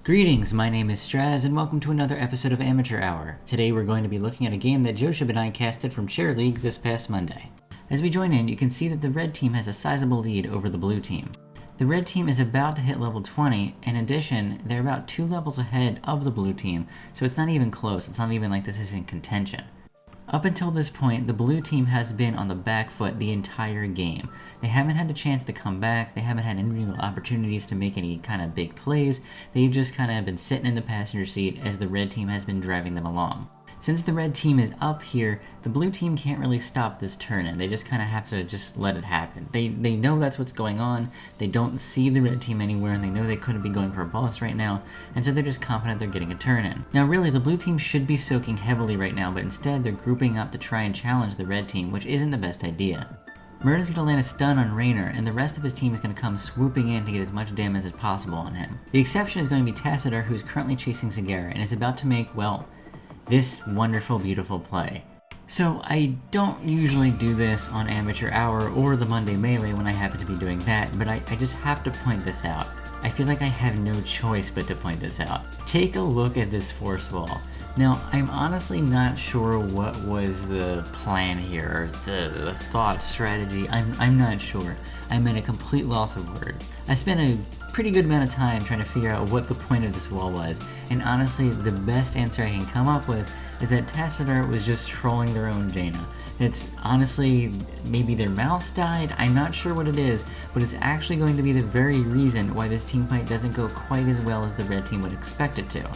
Greetings, my name is Straz, and welcome to another episode of Amateur Hour. Today we're going to be looking at a game that Josheb and I casted from Chair League this past Monday. As we join in, you can see that the red team has a sizable lead over the blue team. The red team is about to hit level 20, in addition, they're about 2 levels ahead of the blue team, so it's not even close, it's not even like this is in contention. Up until this point, the blue team has been on the back foot the entire game. They haven't had a chance to come back, they haven't had any real opportunities to make any kind of big plays, they've just kind of been sitting in the passenger seat as the red team has been driving them along. Since the red team is up here, the blue team can't really stop this turn-in. They just kind of have to just let it happen. They know that's what's going on, they don't see the red team anywhere, and they know they couldn't be going for a boss right now, and so they're just confident they're getting a turn-in. Now really, the blue team should be soaking heavily right now, but instead they're grouping up to try and challenge the red team, which isn't the best idea. Murden's going to land a stun on Raynor, and the rest of his team is going to come swooping in to get as much damage as possible on him. The exception is going to be Tassadar, who's currently chasing Zagara, and is about to make, well, this wonderful, beautiful play. So I don't usually do this on Amateur Hour or the Monday Melee when I happen to be doing that, but I just have to point this out. I feel like I have no choice but to point this out. Take a look at this force wall. Now, I'm honestly not sure what was the plan here, or the thought strategy. I'm not sure. I'm at a complete loss of words. I spent a pretty good amount of time trying to figure out what the point of this wall was, and honestly, the best answer I can come up with is that Tassadar was just trolling their own Jaina. It's honestly, maybe their mouse died, I'm not sure what it is, but it's actually going to be the very reason why this teamfight doesn't go quite as well as the red team would expect it to.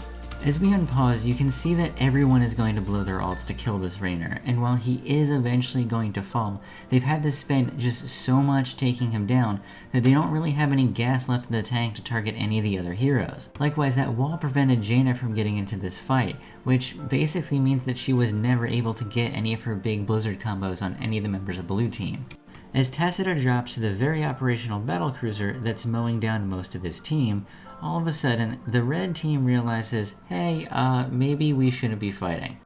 As we unpause, you can see that everyone is going to blow their ults to kill this Raynor, and while he is eventually going to fall, they've had to spend just so much taking him down that they don't really have any gas left in the tank to target any of the other heroes. Likewise, that wall prevented Jaina from getting into this fight, which basically means that she was never able to get any of her big blizzard combos on any of the members of Blue Team. As Tassadar drops to the very operational battlecruiser that's mowing down most of his team, all of a sudden, the red team realizes, hey, maybe we shouldn't be fighting.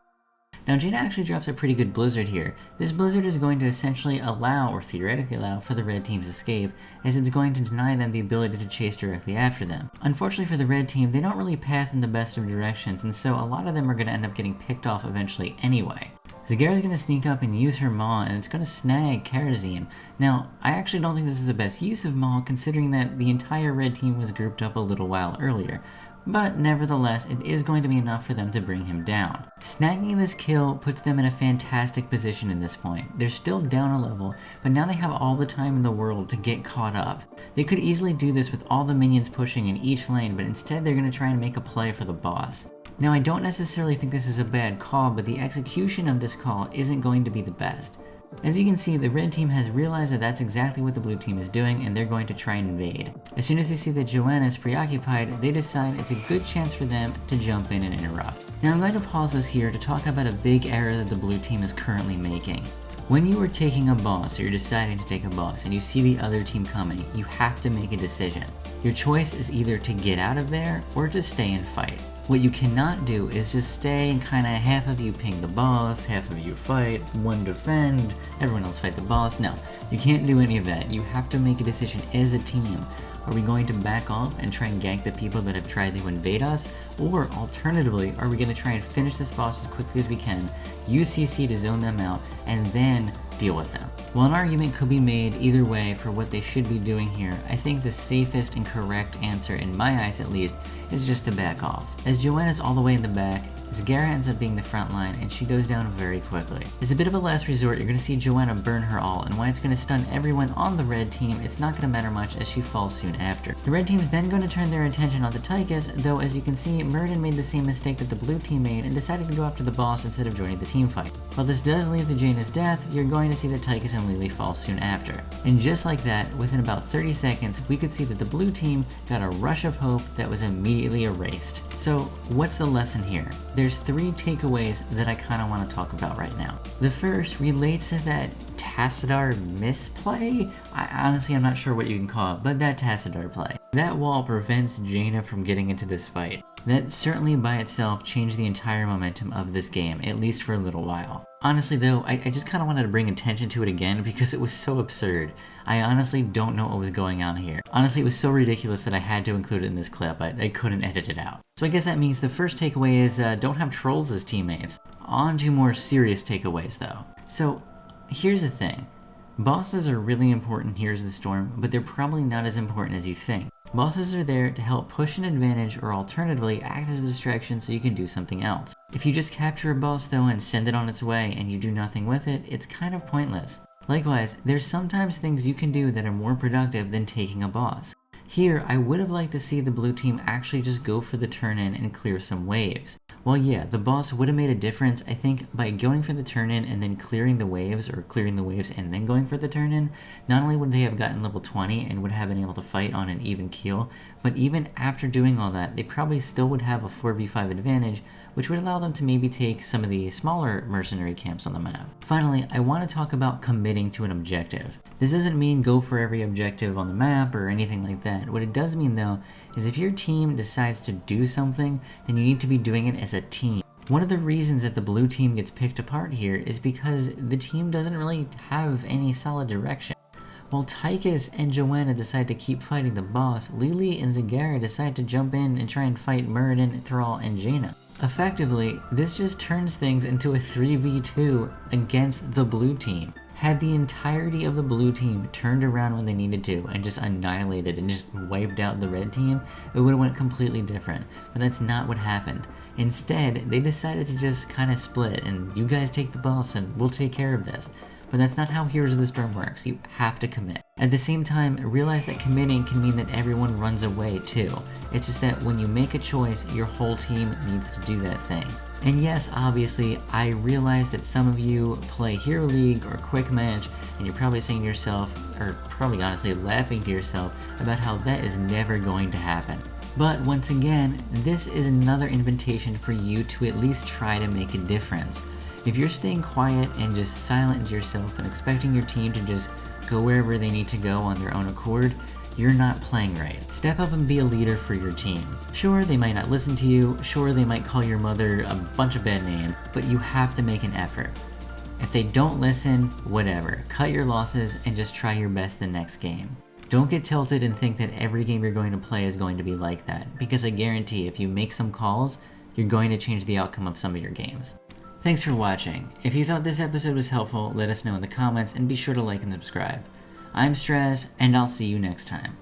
Now Jaina actually drops a pretty good blizzard here. This blizzard is going to essentially allow, or theoretically allow, for the red team's escape, as it's going to deny them the ability to chase directly after them. Unfortunately for the red team, they don't really path in the best of directions, and so a lot of them are going to end up getting picked off eventually anyway. Zagara's going to sneak up and use her Maw, and it's going to snag Karazim. Now, I actually don't think this is the best use of Maw, considering that the entire red team was grouped up a little while earlier. But nevertheless, it is going to be enough for them to bring him down. Snagging this kill puts them in a fantastic position at this point. They're still down a level, but now they have all the time in the world to get caught up. They could easily do this with all the minions pushing in each lane, but instead they're going to try and make a play for the boss. Now I don't necessarily think this is a bad call, but the execution of this call isn't going to be the best. As you can see, the red team has realized that that's exactly what the blue team is doing, and they're going to try and invade. As soon as they see that Joanna is preoccupied, they decide it's a good chance for them to jump in and interrupt. Now I'm going to pause this here to talk about a big error that the blue team is currently making. When you are taking a boss, or you're deciding to take a boss, and you see the other team coming, you have to make a decision. Your choice is either to get out of there, or to stay and fight. What you cannot do is just stay and kinda half of you ping the boss, half of you fight, one defend, everyone else fight the boss. No, you can't do any of that. You have to make a decision as a team. Are we going to back off and try and gank the people that have tried to invade us? Or alternatively, are we going to try and finish this boss as quickly as we can, use CC to zone them out, and then deal with them? While an argument could be made either way for what they should be doing here, I think the safest and correct answer, in my eyes at least, is just to back off. As Joanna's all the way in the back, Zagara ends up being the front line, and she goes down very quickly. As a bit of a last resort, you're going to see Joanna burn her ult, and while it's going to stun everyone on the red team, it's not going to matter much as she falls soon after. The red team is then going to turn their attention onto Tychus, though as you can see, Murden made the same mistake that the blue team made and decided to go after the boss instead of joining the team fight. While this does lead to Jaina's death, you're going to see that Tychus and Lily fall soon after. And just like that, within about 30 seconds, we could see that the blue team got a rush of hope that was immediately erased. So what's the lesson here? There's 3 takeaways that I kind of want to talk about right now. The first relates to that Tassadar misplay? Honestly, I'm not sure what you can call it, but that Tassadar play. That wall prevents Jaina from getting into this fight. That certainly by itself changed the entire momentum of this game, at least for a little while. Honestly though, I just kind of wanted to bring attention to it again because it was so absurd. I honestly don't know what was going on here. Honestly, it was so ridiculous that I had to include it in this clip. I couldn't edit it out. So I guess that means the first takeaway is don't have trolls as teammates. On to more serious takeaways though. So here's the thing. Bosses are really important in Heroes of the Storm, but they're probably not as important as you think. Bosses are there to help push an advantage or alternatively act as a distraction so you can do something else. If you just capture a boss though and send it on its way and you do nothing with it, it's kind of pointless. Likewise, there's sometimes things you can do that are more productive than taking a boss. Here, I would have liked to see the blue team actually just go for the turn-in and clear some waves. Well yeah, the boss would have made a difference. I think by going for the turn-in and then clearing the waves, or clearing the waves and then going for the turn-in, not only would they have gotten level 20 and would have been able to fight on an even keel, but even after doing all that, they probably still would have a 4v5 advantage, which would allow them to maybe take some of the smaller mercenary camps on the map. Finally, I want to talk about committing to an objective. This doesn't mean go for every objective on the map or anything like that. What it does mean though, is if your team decides to do something, then you need to be doing it as a team. One of the reasons that the blue team gets picked apart here is because the team doesn't really have any solid direction. While Tychus and Joanna decide to keep fighting the boss, Lily and Zagara decide to jump in and try and fight Muradin, Thrall, and Jaina. Effectively, this just turns things into a 3v2 against the blue team. Had the entirety of the blue team turned around when they needed to and just annihilated and just wiped out the red team, it would have went completely different. But that's not what happened. Instead, they decided to just kind of split and you guys take the boss and we'll take care of this. But that's not how Heroes of the Storm works. You have to commit. At the same time, realize that committing can mean that everyone runs away too. It's just that when you make a choice, your whole team needs to do that thing. And yes, obviously, I realize that some of you play Hero League or Quick Match, and you're probably saying to yourself, or probably honestly laughing to yourself, about how that is never going to happen. But once again, this is another invitation for you to at least try to make a difference. If you're staying quiet and just silent to yourself and expecting your team to just go wherever they need to go on their own accord, you're not playing right. Step up and be a leader for your team. Sure, they might not listen to you, sure they might call your mother a bunch of bad names, but you have to make an effort. If they don't listen, whatever. Cut your losses and just try your best the next game. Don't get tilted and think that every game you're going to play is going to be like that, because I guarantee if you make some calls, you're going to change the outcome of some of your games. Thanks for watching. If you thought this episode was helpful, let us know in the comments and be sure to like and subscribe. I'm Straz, and I'll see you next time.